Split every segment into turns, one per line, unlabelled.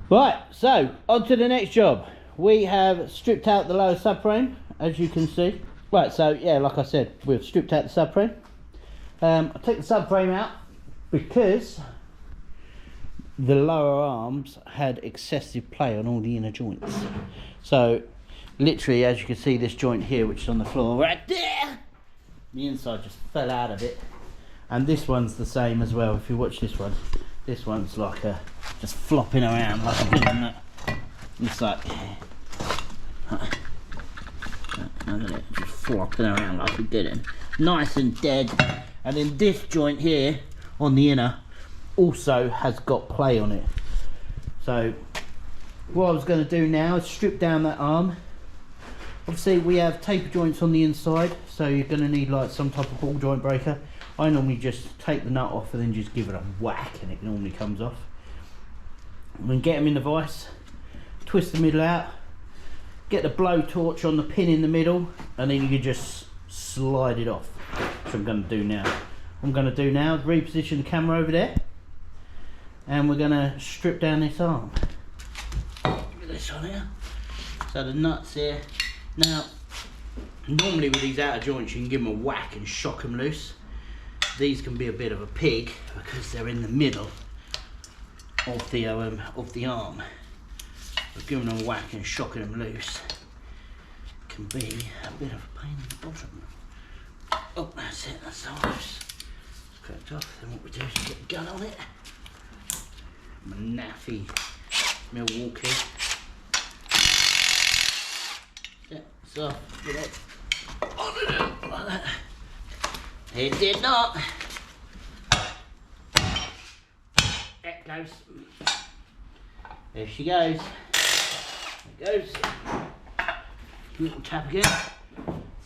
Right, so on to the next job. We have stripped out the lower subframe, as you can see. Right, so yeah, like I said, we've stripped out the subframe. I took the subframe out because the lower arms had excessive play on all the inner joints. So literally, as you can see, this joint here, which is on the floor right there, the inside just fell out of it. And this one's the same as well. If you watch this one's like just flopping around like a good one. It's like, look at it, just flopping around like a good one. Nice and dead. And then this joint here on the inner also has got play on it. So what I was going to do now is strip down that arm. Obviously we have taper joints on the inside, so you're going to need like some type of ball joint breaker. I normally just take the nut off and then just give it a whack and it normally comes off. And then get them in the vise, twist the middle out, get the blowtorch on the pin in the middle, and then you can just slide it off. That's what I'm going to do now. What I'm going to do now is reposition the camera over there, and we're going to strip down this arm. Get this on here. So the nuts here. Now, normally with these outer joints you can give them a whack and shock them loose. These can be a bit of a pig because they're in the middle of the arm. But giving them a whack and shocking them loose can be a bit of a pain in the bottom. Oh, that's it, that's the hose. It's cracked off. Then what we do is get a gun on it. My naffy Milwaukee. Yeah, so get it on it like that. It did not. There goes. There she goes. There goes. Little tap again.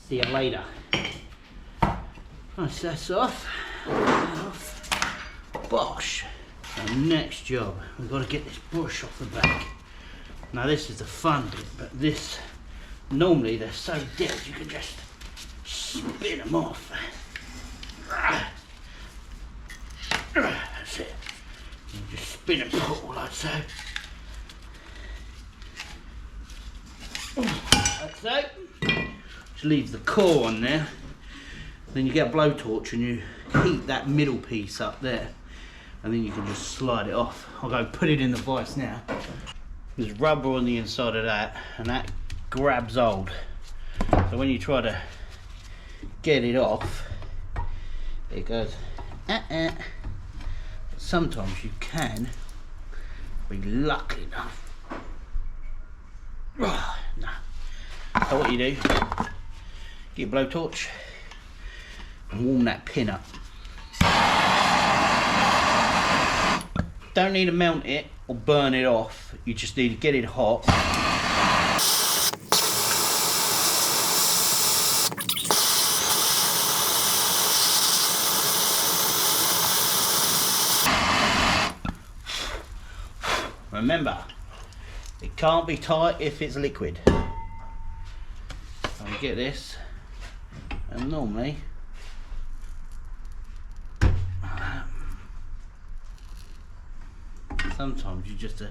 See you later. Nice, that's off. Bosh. So next job, we've got to get this bush off the back. Now this is the fun bit, but this, normally they're so dead you can just spin them off. That's it. You just spin them all like so. That's it. Just leaves the core on there. Then you get a blowtorch and you heat that middle piece up there, and then you can just slide it off. I'll go put it in the vise now. There's rubber on the inside of that, and that grabs hold. So when you try to get it off, it goes, But sometimes you can be lucky enough. No. So what you do, get your blowtorch and warm that pin up. Don't need to melt it or burn it off, you just need to get it hot. Remember, it can't be tight if it's liquid. So I get this, and normally sometimes you just they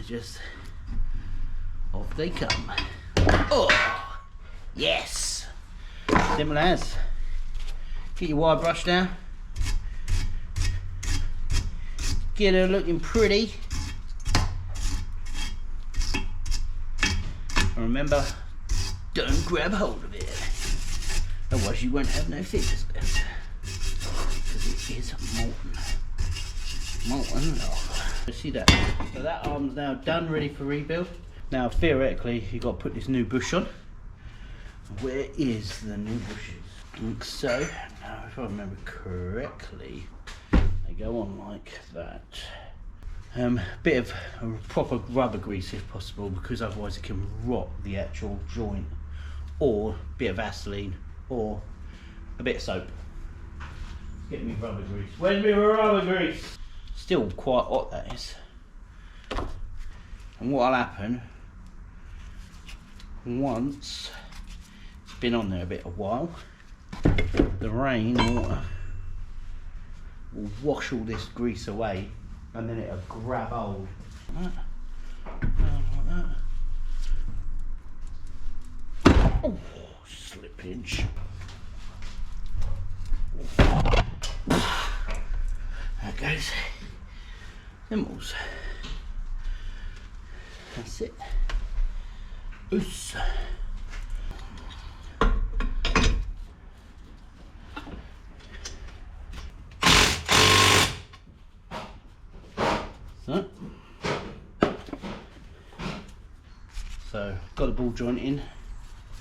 just off they come. Oh yes, simple as. Get your wire brush down. Get her looking pretty. And remember, don't grab hold of it, otherwise you won't have no fingers left, because it is molten lava. See that? So that arm's now done, ready for rebuild. Now theoretically you've got to put this new bush on. Where is the new bushes? So now if I remember correctly, they go on like that. Bit of a proper rubber grease if possible, because otherwise it can rot the actual joint, or a bit of Vaseline, or a bit of soap. Get me rubber grease. Where's my rubber grease? Still quite hot, that is. And what'll happen, once it's been on there a bit of while, the rain water will wash all this grease away, and then it'll grab hold. Like that. Oh, slippage. There goes. Thimbles. That's it. Oos. So, got the ball joint in.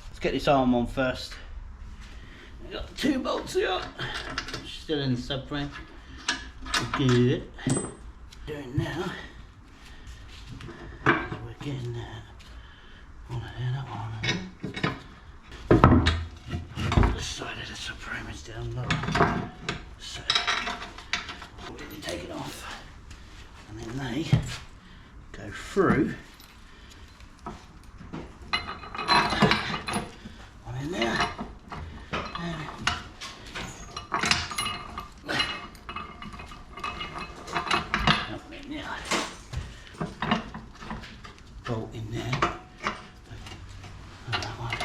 Let's get this arm on first. We've got 2 bolts here. Still in the subframe. Good. Doing now. We're getting one of them, that one. The side of the subframe is down low. So, we'll take it off. And then they go through. One in there. Bolt in there. And that one.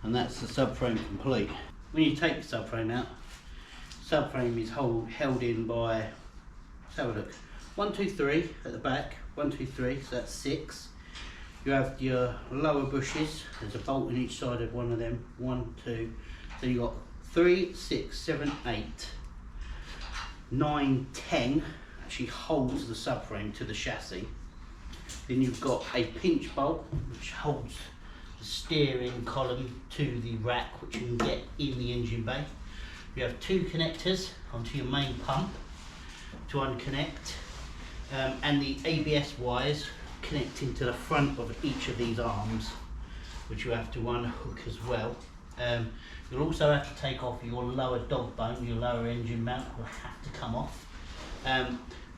And that's the subframe complete. When you take the subframe out, subframe is held in by, let's have a look, 1, 2, 3 at the back, 1, 2, 3, so that's 6. You have your lower bushes, there's a bolt in each side of one of them, 1, 2, so you've got 3, 6, 7, 8, 9, 10, actually holds the subframe to the chassis. Then you've got a pinch bolt, which holds the steering column to the rack, which you can get in the engine bay. You have 2 connectors onto your main pump to unconnect, and the ABS wires connecting to the front of each of these arms, which you have to unhook as well. You'll also have to take off your lower dog bone, your lower engine mount will have to come off.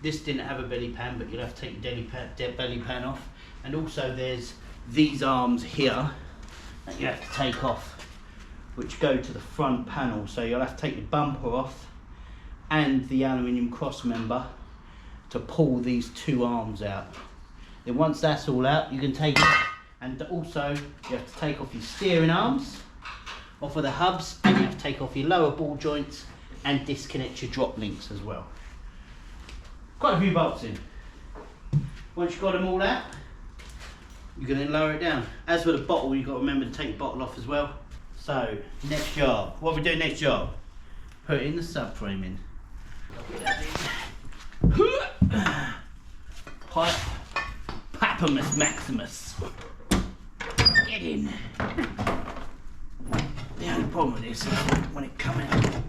This didn't have a belly pan, but you'll have to take your belly pan off. And also there's these arms here that you have to take off, which go to the front panel. So you'll have to take the bumper off and the aluminium cross member to pull these 2 arms out. Then once that's all out, you can take it, and also you have to take off your steering arms off of the hubs, and you have to take off your lower ball joints and disconnect your drop links as well. Quite a few bolts in. Once you've got them all out, you can then lower it down. As for the bottle, you've got to remember to take the bottle off as well. So, next job. What we do next job? Put in the subframe in. Pipe. Papamus Maximus. Get in. The only problem with this is when it comes out,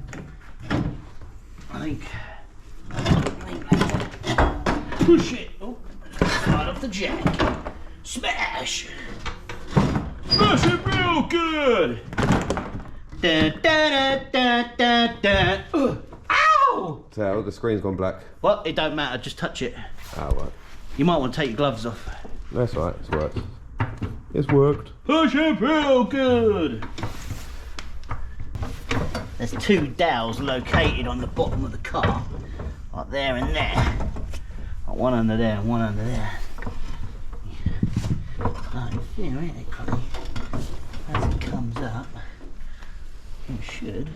I think push it. Oh, slide off the jack. Smash! Smash it real good! Da, da, da, da, da, da. Ow!
So the screen's gone black.
Well, it don't matter, just touch it.
Oh, right.
You might want to take your gloves off.
That's right, it's worked. It's worked.
Push it real good! There's 2 dowels located on the bottom of the car. Like there and there. Like one under there and one under there. Like theoretically, as it comes up, it should.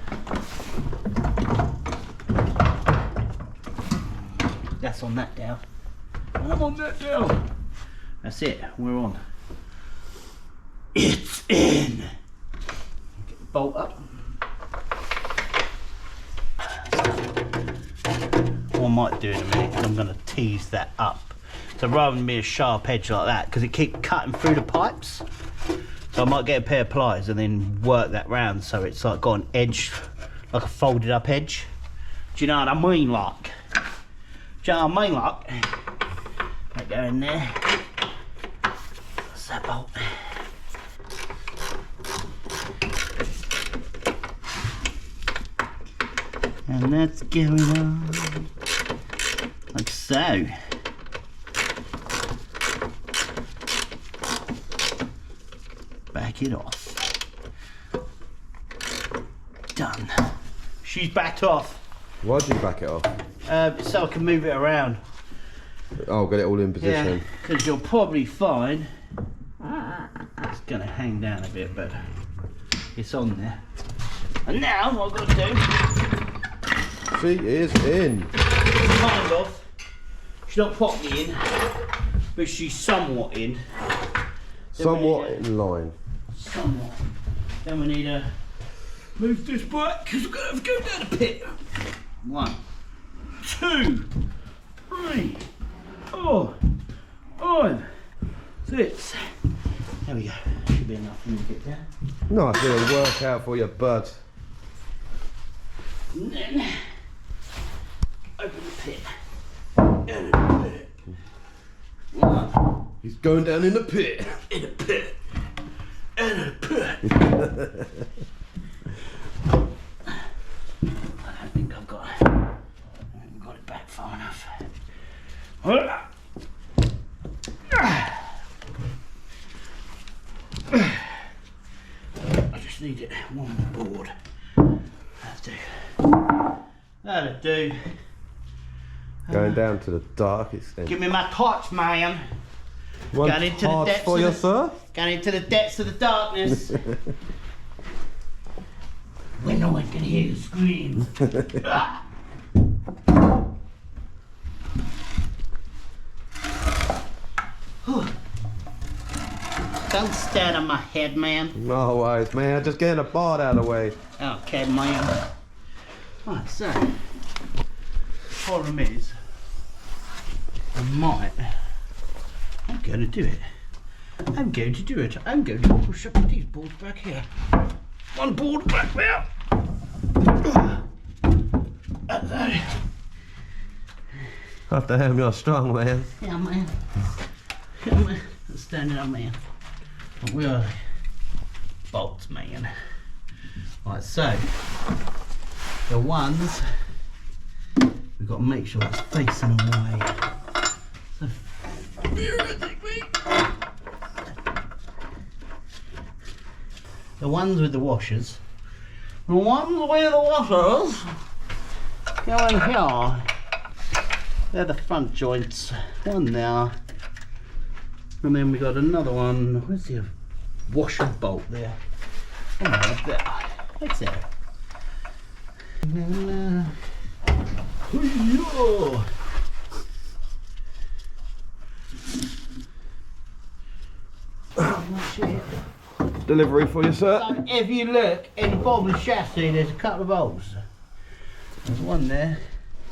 That's on that dowel. And I'm on that dowel. That's it, we're on. It's in! Get the bolt up. What I might do in a minute is I'm going to tease that up. So rather than be a sharp edge like that, because it keeps cutting through the pipes, so I might get a pair of pliers and then work that round so it's like got an edge, like a folded up edge. Do you know what I mean, like? Do you know what I mean, like? That go in there. What's that bolt? And that's going on like so. back it off. Done. She's backed off.
Why'd you back it off?
So I can move it around.
Oh, get it all in position.
Yeah, because you'll probably find it's going to hang down a bit, but it's on there. And now what I've got to do,
She is in.
kind of, she's not properly in, but she's somewhat in.
Somewhat in line.
Somewhat. Then we need to move this back because we're going to have to go down the pit. 1, 2, 3, 4, 5, 6. There we go. Should be enough for me to get down.
Nice little workout for your bud.
And then open the pit. In the pit. 1.
He's going down in the pit.
In the pit. In the pit. I don't think I've got it back far enough. I just need it one more board. That'll do.
Going down to the darkest end.
Give me my torch, man.
One
Going into the
torch
depths
for
of
you,
the-
sir.
Going into the depths of the darkness. Where no one can hear you scream. Ah. Whew. Don't stand on my head, man.
No worries, man. Just getting a board out of the way.
Okay, man. Right, so, problem is, I'm going to do it. I'm going to do it. I'm going to push up these boards back here. One board back there.
Oh, damn, you're strong, man.
Yeah, man. Yeah, man. Standing up, man. We are bolts, man. Right, so the ones we've got to make sure it's facing away. So theoretically, the ones with the washers, go in here. They're the front joints. One there. And then we got another one. Where's the washer bolt there? Oh, right there. It's there. And then,
Delivery for you, sir.
so if you look in the bottom of the chassis, there's a couple of bolts. There's one there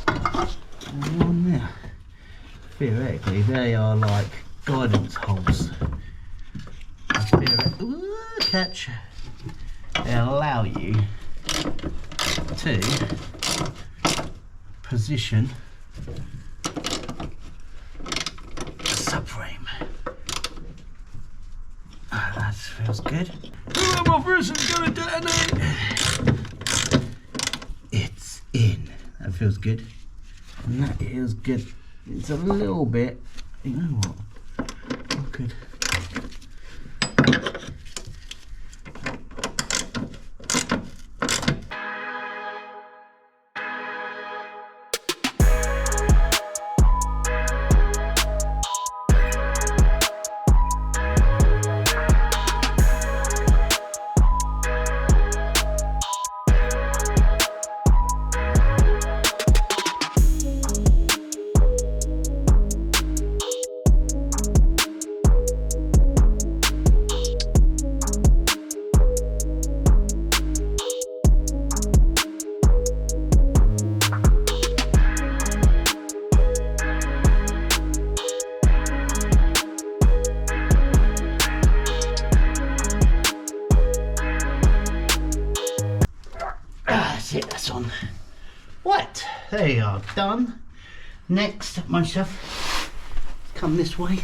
and one there. Theoretically, they are like guidance holes. Ooh, catch. They allow you to position the subframe. Ah, that feels good. My person's gonna detonate. It's in. That feels good. And that is good. It's a little bit. You know what? Oh, good. That's it, that's on. Right, they are done. Next, myself, come this way.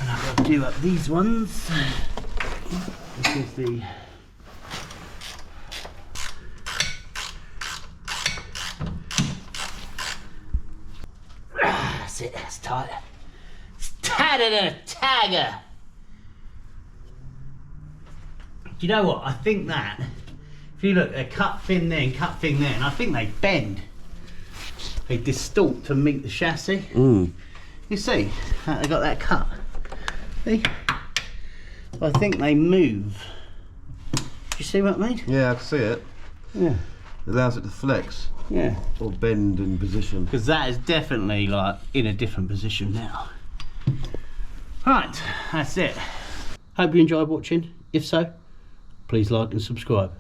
And I've got to do up these ones. This is the that's it, that's tight. It's tighter than a tiger. Do you know what? I think that, if you look, they're cut thin there and cut thin there, and I think they bend. They distort to meet the chassis. You see, they got that cut. See? I think they move. Do you see what I mean?
Yeah, I can see it.
Yeah.
It allows it to flex.
Yeah.
Or bend in position.
Because that is definitely like in a different position now. Right, that's it. Hope you enjoyed watching. If so, please like and subscribe.